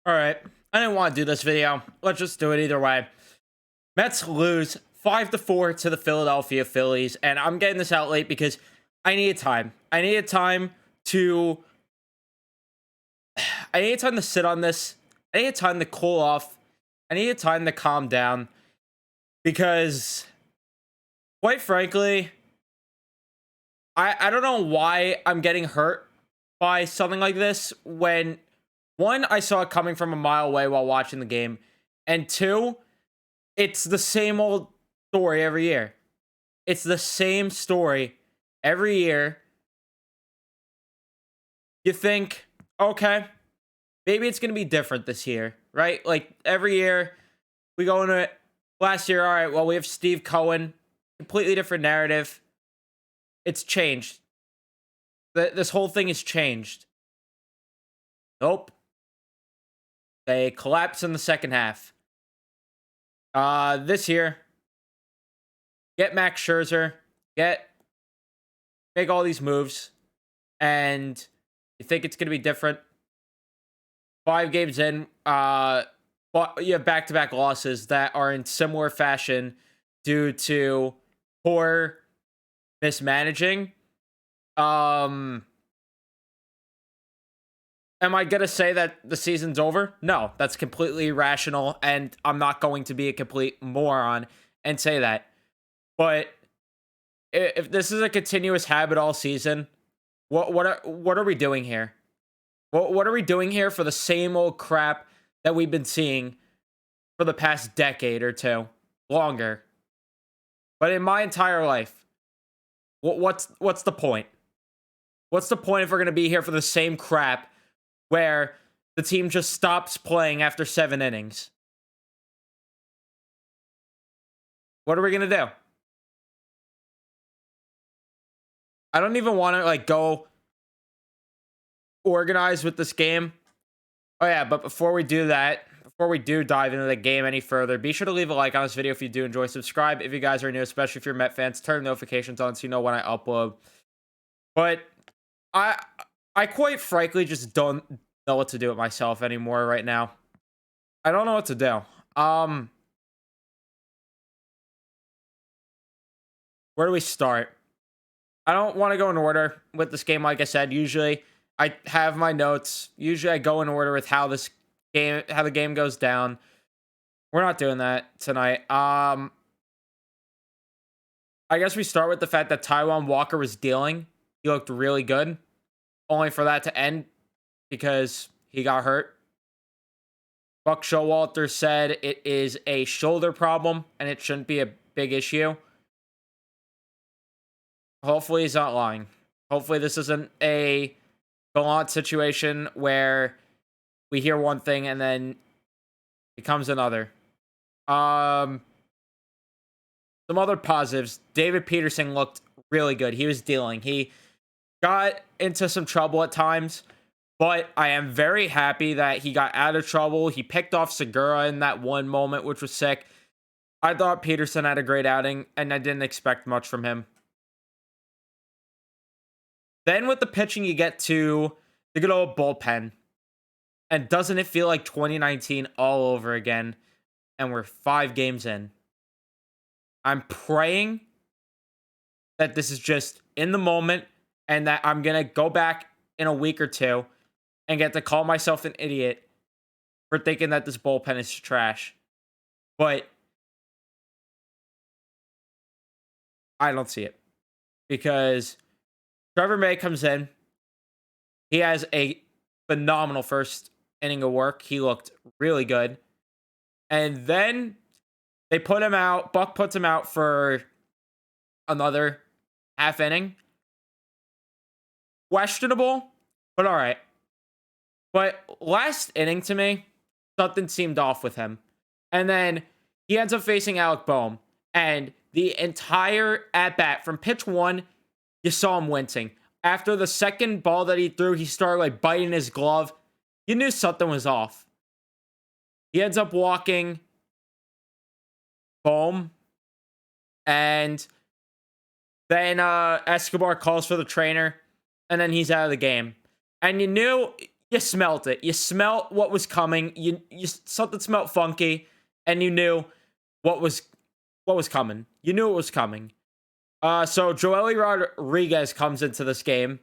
All right. I didn't want to do this video. Let's just do it either way. Mets lose 5-4 to the Philadelphia Phillies. And I'm getting this out late because I needed time. To I needed time to sit on this. I needed time to cool off. I needed time to calm down. Because quite frankly, I don't know why I'm getting hurt by something like this when one, I saw it coming from a mile away while watching the game, and two, it's the same old story every year. It's the same story every year. You think, okay, maybe it's going to be different this year, right? Like every year we go into it. Last year, all right, well, we have Steve Cohen, completely different narrative. It's changed. This whole thing has changed. Nope. They collapse in the second half. This year, get Max Scherzer, make all these moves, and you think it's gonna be different. 5 games in, but you have back-to-back losses that are in similar fashion due to poor mismanaging. Am I going to say that the season's over? No, that's completely irrational, and I'm not going to be a complete moron and say that. But if this is a continuous habit all season, what are we doing here? What are we doing here for the same old crap that we've been seeing for the past decade or two, longer? But in my entire life, what's the point? What's the point if we're going to be here for the same crap where the team just stops playing after 7 innings? What are we going to do? I don't even want to go organize with this game. Oh yeah, but before we do that, before we do dive into the game any further, be sure to leave a like on this video if you do enjoy. Subscribe if you guys are new, especially if you're Met fans. Turn notifications on so you know when I upload. But I quite frankly just don't know what to do with myself anymore right now. I don't know what to do. Where do we start? I don't want to go in order with this game. Like I said, usually I have my notes. Usually I go in order with how the game goes down. We're not doing that tonight. I guess we start with the fact that Taijuan Walker was dealing. He looked really good, only for that to end because he got hurt. Buck Showalter said it is a shoulder problem and it shouldn't be a big issue. Hopefully he's not lying. Hopefully this isn't a gallant situation where we hear one thing and then it becomes another. Some other positives. David Peterson looked really good. He was dealing. He got into some trouble at times, but I am very happy that he got out of trouble. He picked off Segura in that one moment, which was sick. I thought Peterson had a great outing, and I didn't expect much from him. Then with the pitching, you get to the good old bullpen. And doesn't it feel like 2019 all over again? And we're 5 games in. I'm praying that this is just in the moment and that I'm going to go back in a week or two and get to call myself an idiot for thinking that this bullpen is trash. But I don't see it because Trevor May comes in. He has a phenomenal first inning of work. He looked really good. And then they put him out. Buck puts him out for another half inning. Questionable, but all right. But last inning to me, something seemed off with him. And then he ends up facing Alec Boehm. And the entire at-bat from pitch 1, you saw him wincing. After the second ball that he threw, he started biting his glove. You knew something was off. He ends up walking Boehm. And then Escobar calls for the trainer. And then he's out of the game. And you knew you smelt it. You smelt what was coming. You something smelt funky, and you knew what was coming. You knew it was coming. So Joely Rodriguez comes into this game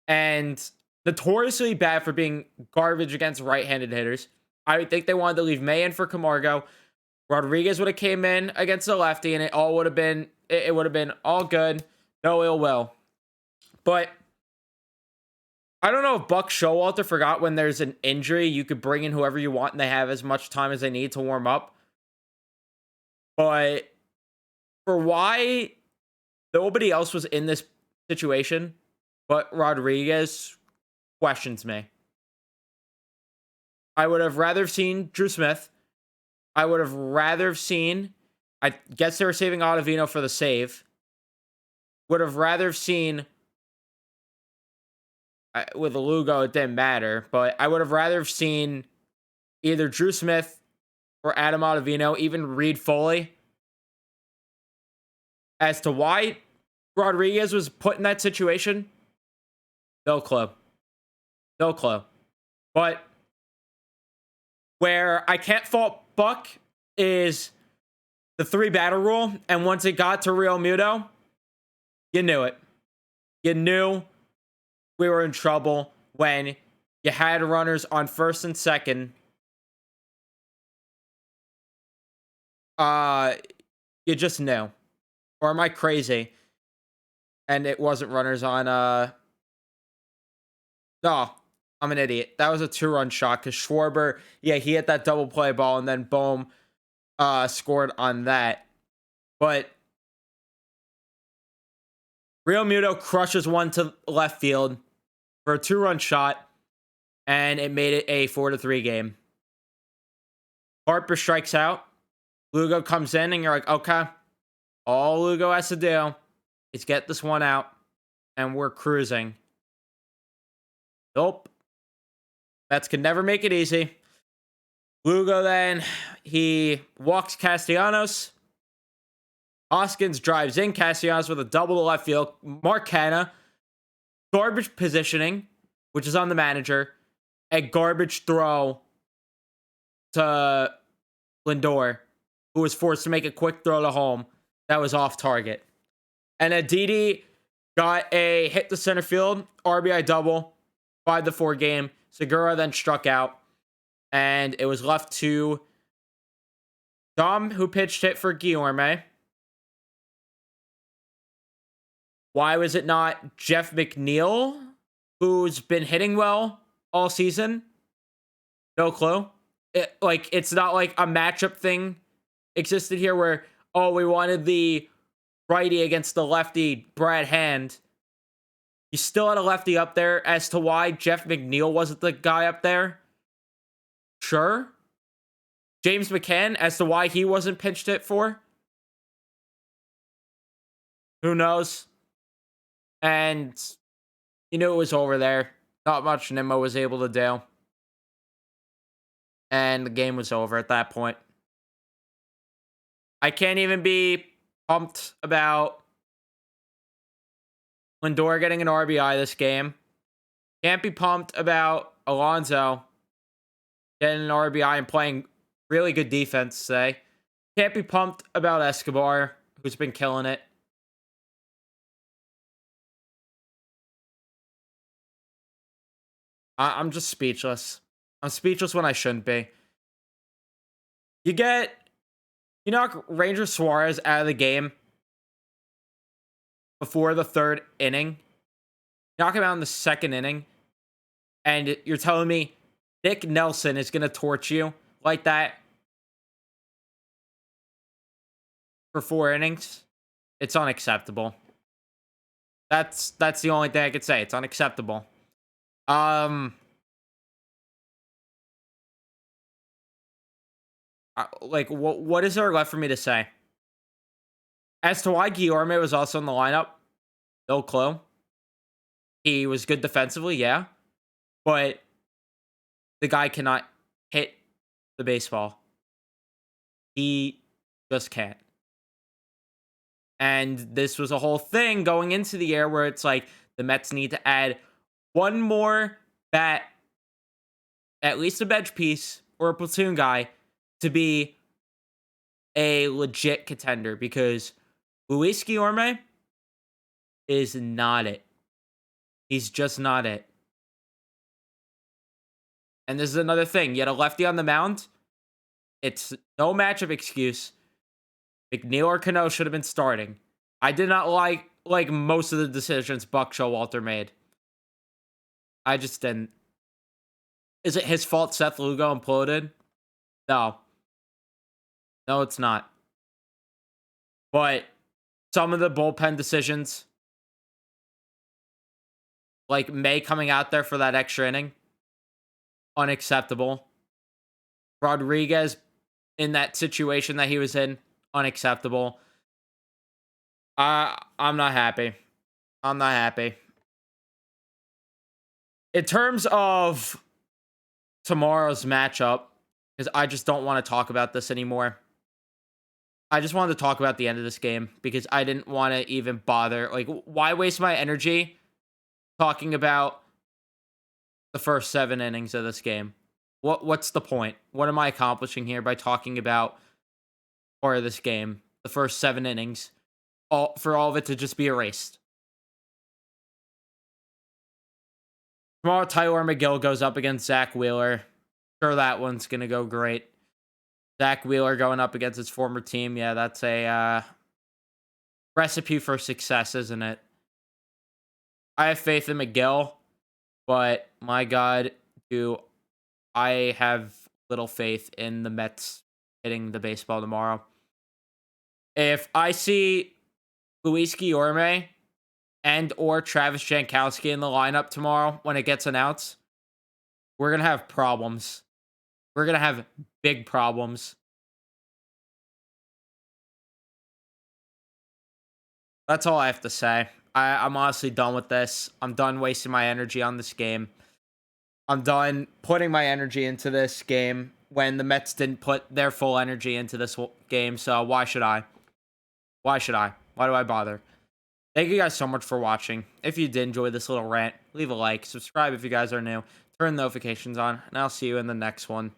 and notoriously bad for being garbage against right-handed hitters. I think they wanted to leave May in for Camargo. Rodriguez would have came in against the lefty, and it all would have been it would have been all good, no ill will. But I don't know if Buck Showalter forgot when there's an injury, you could bring in whoever you want, and they have as much time as they need to warm up. But for why nobody else was in this situation but Rodriguez questions me. I would have rather seen Drew Smith. I would have rather seen, I guess they were saving Ottavino for the save. Would have rather seen, with Lugo, it didn't matter, but I would have rather seen either Drew Smith or Adam Ottavino, even Reed Foley. As to why Rodriguez was put in that situation, no clue. No clue. But where I can't fault Buck is the 3-batter rule. And once it got to Real Muto, you knew it. You knew we were in trouble when you had runners on first and second. You just knew. Or am I crazy? And it wasn't runners on, no, I'm an idiot. That was a 2-run shot because Schwarber, yeah, he hit that double play ball and then boom, scored on that. But Real Muto crushes one to left field for a 2-run shot, and it made it a 4-3 game. Harper strikes out. Lugo comes in, and you're like, okay, all Lugo has to do is get this one out, and we're cruising. Nope. Mets can never make it easy. Lugo then, he walks Castellanos. Hoskins drives in Castellanos with a double to left field. Mark Canha, garbage positioning, which is on the manager. A garbage throw to Lindor, who was forced to make a quick throw to home. That was off target. And Aditi got a hit to center field, RBI double, 5-4 game. Segura then struck out, and it was left to Dom, who pitched hit for Guillorme. Why was it not Jeff McNeil, who's been hitting well all season? No clue. It's not like a matchup thing existed here where, oh, we wanted the righty against the lefty, Brad Hand. You still had a lefty up there. As to why Jeff McNeil wasn't the guy up there, sure. James McCann, as to why he wasn't pinched hit for, who knows? And you knew it was over there. Not much Nimmo was able to do. And the game was over at that point. I can't even be pumped about Lindor getting an RBI this game. Can't be pumped about Alonso getting an RBI and playing really good defense today. Can't be pumped about Escobar, who's been killing it. I'm just speechless. I'm speechless when I shouldn't be. You knock Ranger Suarez out of the game before the 3rd inning. Knock him out in the 2nd inning. And you're telling me Nick Nelson is going to torch you like that for 4 innings? It's unacceptable. That's the only thing I could say. It's unacceptable. What is there left for me to say? As to why Guillorme was also in the lineup, no clue. He was good defensively, yeah. But the guy cannot hit the baseball. He just can't. And this was a whole thing going into the year where it's like the Mets need to add one more bat at least a bench piece or a platoon guy to be a legit contender because Luis Guillorme is not it. He's just not it. And this is another thing. You had a lefty on the mound. It's no matchup excuse. McNeil or Cano should have been starting. I did not like most of the decisions Buck Showalter made. I just didn't. Is it his fault Seth Lugo imploded? No. No, it's not. But some of the bullpen decisions, like May coming out there for that extra inning, unacceptable. Rodriguez in that situation that he was in, unacceptable. I'm not happy. I'm not happy. In terms of tomorrow's matchup, because I just don't want to talk about this anymore. I just wanted to talk about the end of this game because I didn't want to even bother. Like, why waste my energy talking about the first 7 innings of this game? What's the point? What am I accomplishing here by talking about or this game, the first 7 innings, for all of it to just be erased? Tomorrow, Tyler McGill goes up against Zach Wheeler. Sure, that one's gonna go great. Zach Wheeler going up against his former team. Yeah, that's a recipe for success, isn't it? I have faith in McGill, but my God, do I have little faith in the Mets hitting the baseball tomorrow. If I see Luis Guillorme and or Travis Jankowski in the lineup tomorrow when it gets announced, we're going to have problems. We're going to have big problems. That's all I have to say. I'm honestly done with this. I'm done wasting my energy on this game. I'm done putting my energy into this game when the Mets didn't put their full energy into this game. So why should I? Why should I? Why do I bother? Thank you guys so much for watching. If you did enjoy this little rant, leave a like, subscribe if you guys are new, turn notifications on, and I'll see you in the next one.